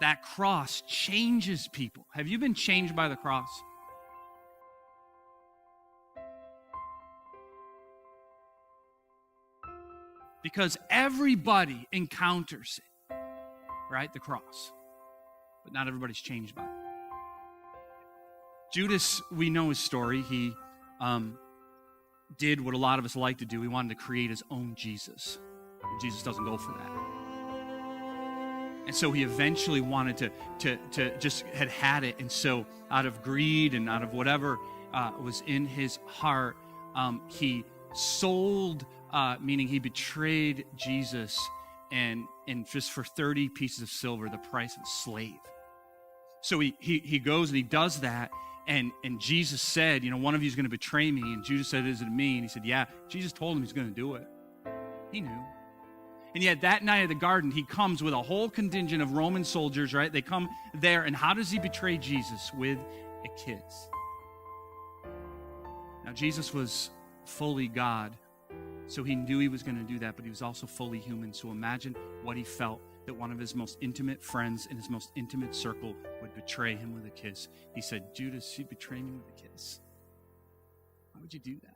That cross changes people. Have you been changed by the cross? Because everybody encounters it, right? The cross. But not everybody's changed by it. Judas, we know his story. He did what a lot of us like to do. He wanted to create his own Jesus. And Jesus doesn't go for that. And so he eventually wanted to just had it. And so out of greed and out of whatever was in his heart, he sold, meaning he betrayed Jesus and just for 30 pieces of silver, the price of a slave. So he goes and he does that. And Jesus said, one of you is going to betray me. And Judas said, is it me? And he said, yeah. Jesus told him he's going to do it. He knew. And yet that night at the garden, he comes with a whole contingent of Roman soldiers, right? They come there, and how does he betray Jesus? With a kiss. Now, Jesus was fully God, so he knew he was going to do that, but he was also fully human. So imagine what he felt that one of his most intimate friends in his most intimate circle would betray him with a kiss. He said, Judas, you betray me with a kiss. Why would you do that?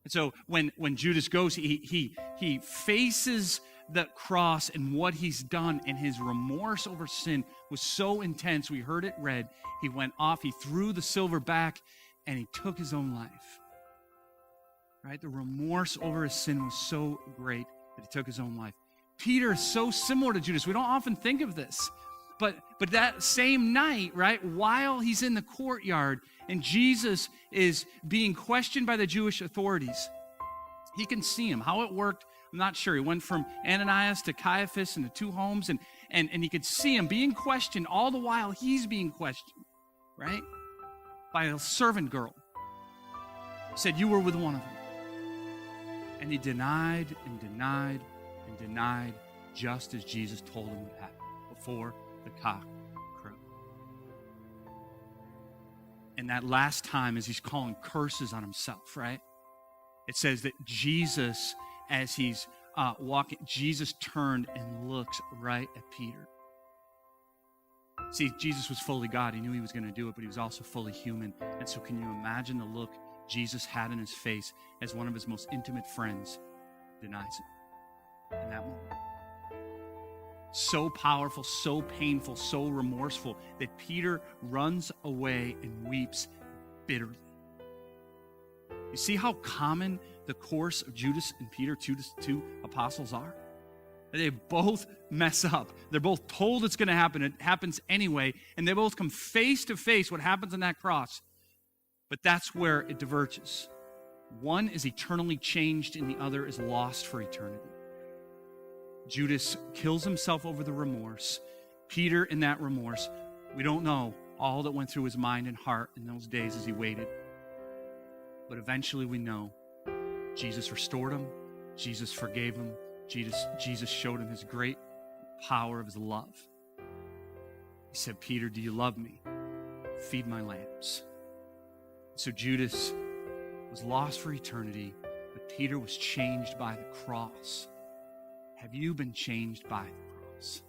And so when Judas goes, he faces the cross and what he's done, and his remorse over sin was so intense. We heard it read. He went off, he threw the silver back, and he took his own life. Right? The remorse over his sin was so great that he took his own life. Peter is so similar to Judas. We don't often think of this. But that same night, right, while he's in the courtyard and Jesus is being questioned by the Jewish authorities, he can see him. How it worked, I'm not sure. He went from Ananias to Caiaphas and the two homes, and he could see him being questioned all the while he's being questioned, right, by a servant girl. Said, you were with one of them. And he denied and denied and denied, just as Jesus told him would happen before the cock crowed. And that last time, as he's calling curses on himself, right? It says that Jesus, as he's walking, Jesus turned and looks right at Peter. See, Jesus was fully God. He knew he was going to do it, but he was also fully human. And so can you imagine the look Jesus had in his face as one of his most intimate friends denies him in that moment? So powerful, so painful, so remorseful that Peter runs away and weeps bitterly. You see how common the course of Judas and Peter, two apostles, are? They both mess up. They're both told it's going to happen. It happens anyway. And they both come face to face what happens on that cross. But that's where it diverges. One is eternally changed and the other is lost for eternity. Judas kills himself over the remorse. Peter, in that remorse, we don't know all that went through his mind and heart in those days as he waited. But eventually we know Jesus restored him. Jesus forgave him. Jesus showed him his great power of his love. He said, Peter, do you love me? Feed my lambs. So Judas was lost for eternity, but Peter was changed by the cross. Have you been changed by the cross?